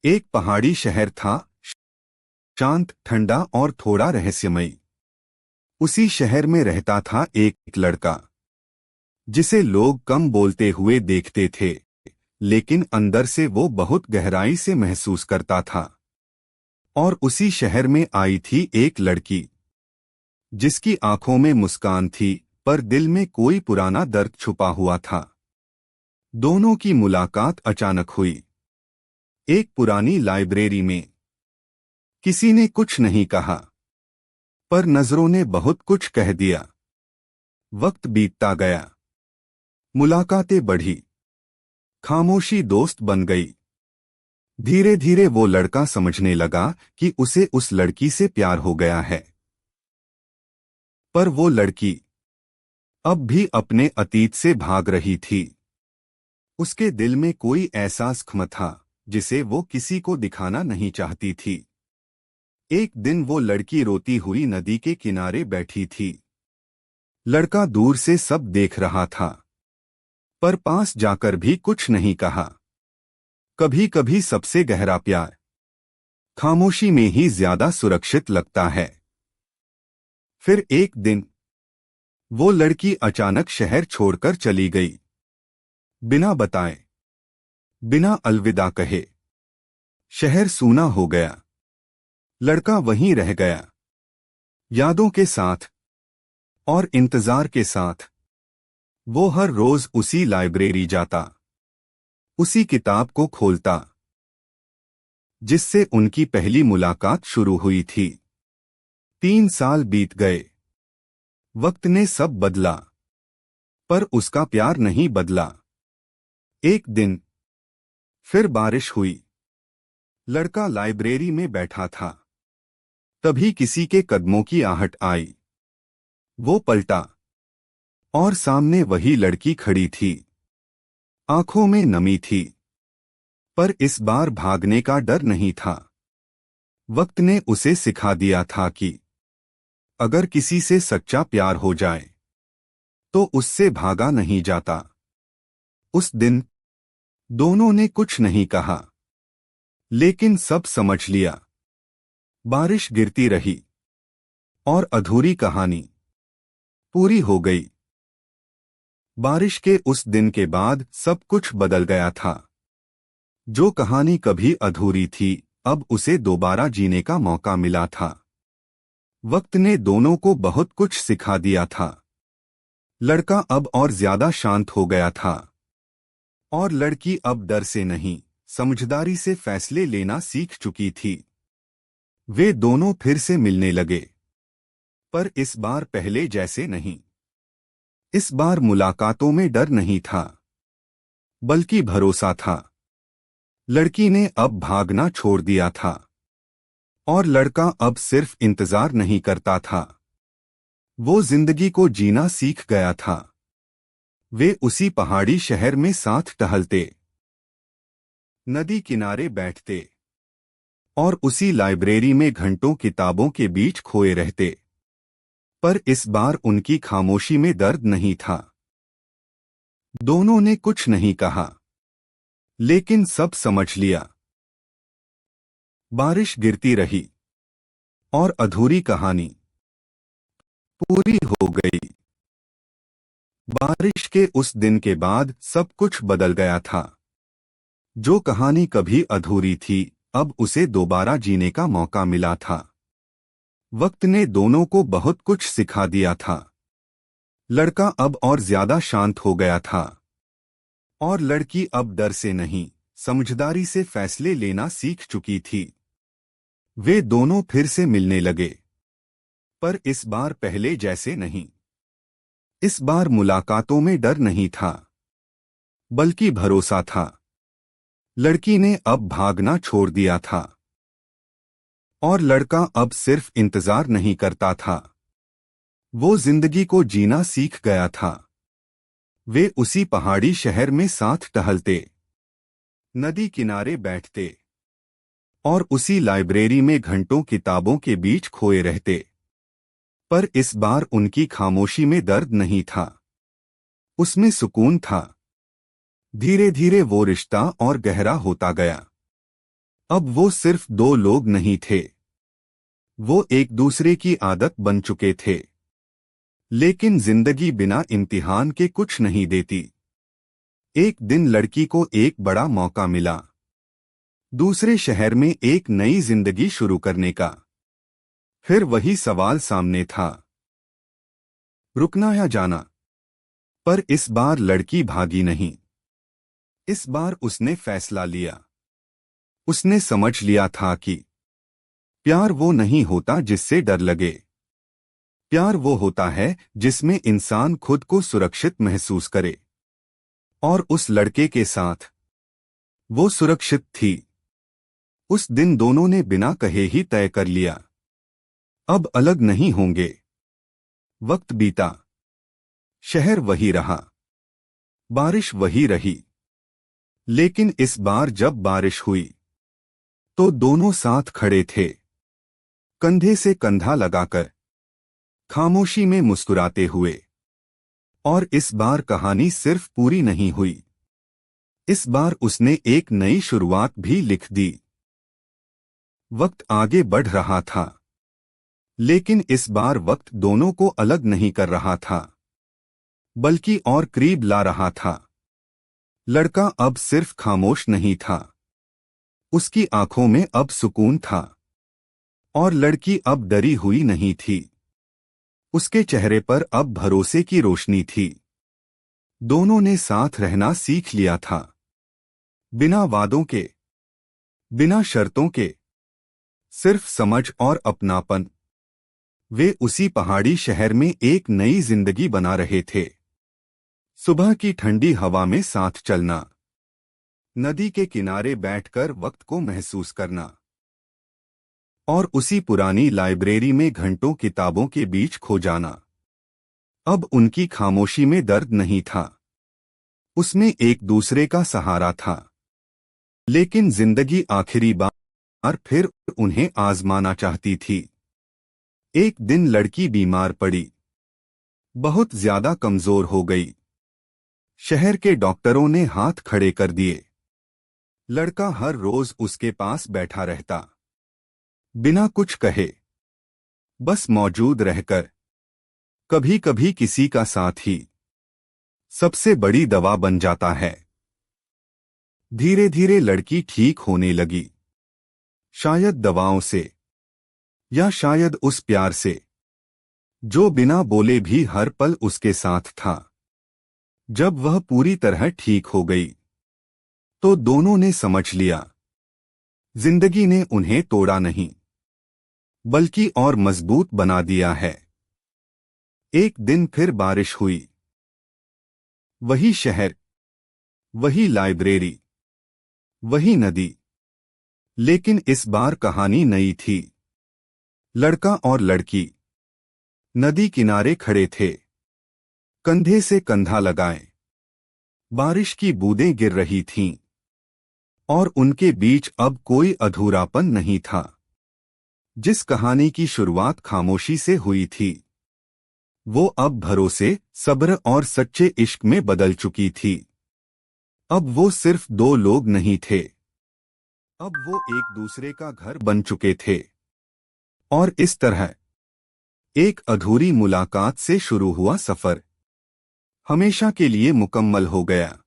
एक पहाड़ी शहर था, शांत, ठंडा और थोड़ा रहस्यमयी। उसी शहर में रहता था एक लड़का जिसे लोग कम बोलते हुए देखते थे, लेकिन अंदर से वो बहुत गहराई से महसूस करता था। और उसी शहर में आई थी एक लड़की जिसकी आंखों में मुस्कान थी, पर दिल में कोई पुराना दर्द छुपा हुआ था। दोनों की मुलाकात अचानक हुई, एक पुरानी लाइब्रेरी में। किसी ने कुछ नहीं कहा, पर नजरों ने बहुत कुछ कह दिया। वक्त बीतता गया, मुलाकातें बढ़ी, खामोशी दोस्त बन गई। धीरे धीरे वो लड़का समझने लगा कि उसे उस लड़की से प्यार हो गया है। पर वो लड़की अब भी अपने अतीत से भाग रही थी। उसके दिल में कोई एहसास खम था जिसे वो किसी को दिखाना नहीं चाहती थी। एक दिन वो लड़की रोती हुई नदी के किनारे बैठी थी। लड़का दूर से सब देख रहा था, पर पास जाकर भी कुछ नहीं कहा। कभी कभी सबसे गहरा प्यार खामोशी में ही ज्यादा सुरक्षित लगता है। फिर एक दिन वो लड़की अचानक शहर छोड़कर चली गई, बिना बताए, बिना अलविदा कहे। शहर सूना हो गया, लड़का वहीं रह गया, यादों के साथ और इंतजार के साथ। वो हर रोज उसी लाइब्रेरी जाता, उसी किताब को खोलता जिससे उनकी पहली मुलाकात शुरू हुई थी। 3 साल बीत गए, वक्त ने सब बदला, पर उसका प्यार नहीं बदला। एक दिन फिर बारिश हुई। लड़का लाइब्रेरी में बैठा था, तभी किसी के कदमों की आहट आई। वो पलटा और सामने वही लड़की खड़ी थी। आंखों में नमी थी, पर इस बार भागने का डर नहीं था। वक्त ने उसे सिखा दिया था कि अगर किसी से सच्चा प्यार हो जाए तो उससे भागा नहीं जाता। उस दिन दोनों ने कुछ नहीं कहा, लेकिन सब समझ लिया। बारिश गिरती रही और अधूरी कहानी पूरी हो गई। बारिश के उस दिन के बाद सब कुछ बदल गया था। जो कहानी कभी अधूरी थी, अब उसे दोबारा जीने का मौका मिला था। वक्त ने दोनों को बहुत कुछ सिखा दिया था। लड़का अब और ज्यादा शांत हो गया था, और लड़की अब डर से नहीं, समझदारी से फैसले लेना सीख चुकी थी। वे दोनों फिर से मिलने लगे, पर इस बार पहले जैसे नहीं। इस बार मुलाकातों में डर नहीं था, बल्कि भरोसा था। लड़की ने अब भागना छोड़ दिया था, और लड़का अब सिर्फ इंतजार नहीं करता था, वो जिंदगी को जीना सीख गया था। वे उसी पहाड़ी शहर में साथ टहलते, नदी किनारे बैठते, और उसी लाइब्रेरी में घंटों किताबों के बीच खोए रहते। पर इस बार उनकी खामोशी में दर्द नहीं था। दोनों ने कुछ नहीं कहा, लेकिन सब समझ लिया। बारिश गिरती रही, और अधूरी कहानी पूरी हो गई। बारिश के उस दिन के बाद सब कुछ बदल गया था। जो कहानी कभी अधूरी थी, अब उसे दोबारा जीने का मौका मिला था। वक्त ने दोनों को बहुत कुछ सिखा दिया था। लड़का अब और ज्यादा शांत हो गया था, और लड़की अब डर से नहीं, समझदारी से फैसले लेना सीख चुकी थी। वे दोनों फिर से मिलने लगे, पर इस बार पहले जैसे नहीं। इस बार मुलाकातों में डर नहीं था, बल्कि भरोसा था। लड़की ने अब भागना छोड़ दिया था, और लड़का अब सिर्फ इंतजार नहीं करता था, वो जिंदगी को जीना सीख गया था। वे उसी पहाड़ी शहर में साथ टहलते, नदी किनारे बैठते, और उसी लाइब्रेरी में घंटों किताबों के बीच खोए रहते। पर इस बार उनकी खामोशी में दर्द नहीं था, उसमें सुकून था। धीरे धीरे वो रिश्ता और गहरा होता गया। अब वो सिर्फ दो लोग नहीं थे, वो एक दूसरे की आदत बन चुके थे। लेकिन जिंदगी बिना इम्तिहान के कुछ नहीं देती। एक दिन लड़की को एक बड़ा मौका मिला, दूसरे शहर में एक नई जिंदगी शुरू करने का। फिर वही सवाल सामने था, रुकना या जाना। पर इस बार लड़की भागी नहीं। इस बार उसने फैसला लिया। उसने समझ लिया था कि प्यार वो नहीं होता जिससे डर लगे। प्यार वो होता है जिसमें इंसान खुद को सुरक्षित महसूस करे। और उस लड़के के साथ वो सुरक्षित थी। उस दिन दोनों ने बिना कहे ही तय कर लिया, अब अलग नहीं होंगे। वक्त बीता, शहर वही रहा, बारिश वही रही। लेकिन इस बार जब बारिश हुई तो दोनों साथ खड़े थे, कंधे से कंधा लगाकर, खामोशी में मुस्कुराते हुए। और इस बार कहानी सिर्फ पूरी नहीं हुई, इस बार उसने एक नई शुरुआत भी लिख दी। वक्त आगे बढ़ रहा था, लेकिन इस बार वक्त दोनों को अलग नहीं कर रहा था, बल्कि और करीब ला रहा था। लड़का अब सिर्फ खामोश नहीं था, उसकी आंखों में अब सुकून था। और लड़की अब डरी हुई नहीं थी, उसके चेहरे पर अब भरोसे की रोशनी थी। दोनों ने साथ रहना सीख लिया था, बिना वादों के, बिना शर्तों के, सिर्फ समझ और अपनापन। वे उसी पहाड़ी शहर में एक नई जिंदगी बना रहे थे। सुबह की ठंडी हवा में साथ चलना, नदी के किनारे बैठकर वक्त को महसूस करना, और उसी पुरानी लाइब्रेरी में घंटों किताबों के बीच खो जाना। अब उनकी खामोशी में दर्द नहीं था, उसमें एक दूसरे का सहारा था। लेकिन जिंदगी आखिरी बार फिर उन्हें आजमाना चाहती थी। एक दिन लड़की बीमार पड़ी, बहुत ज्यादा कमजोर हो गई। शहर के डॉक्टरों ने हाथ खड़े कर दिए। लड़का हर रोज उसके पास बैठा रहता, बिना कुछ कहे, बस मौजूद रहकर। कभी कभी किसी का साथ ही सबसे बड़ी दवा बन जाता है। धीरे धीरे लड़की ठीक होने लगी, शायद दवाओं से, या शायद उस प्यार से जो बिना बोले भी हर पल उसके साथ था। जब वह पूरी तरह ठीक हो गई तो दोनों ने समझ लिया, जिंदगी ने उन्हें तोड़ा नहीं, बल्कि और मजबूत बना दिया है। एक दिन फिर बारिश हुई, वही शहर, वही लाइब्रेरी, वही नदी। लेकिन इस बार कहानी नई थी। लड़का और लड़की नदी किनारे खड़े थे, कंधे से कंधा लगाए। बारिश की बूंदें गिर रही थीं, और उनके बीच अब कोई अधूरापन नहीं था। जिस कहानी की शुरुआत खामोशी से हुई थी, वो अब भरोसे, सब्र और सच्चे इश्क में बदल चुकी थी। अब वो सिर्फ दो लोग नहीं थे, अब वो एक दूसरे का घर बन चुके थे। और इस तरह एक अधूरी मुलाकात से शुरू हुआ सफर हमेशा के लिए मुकम्मल हो गया।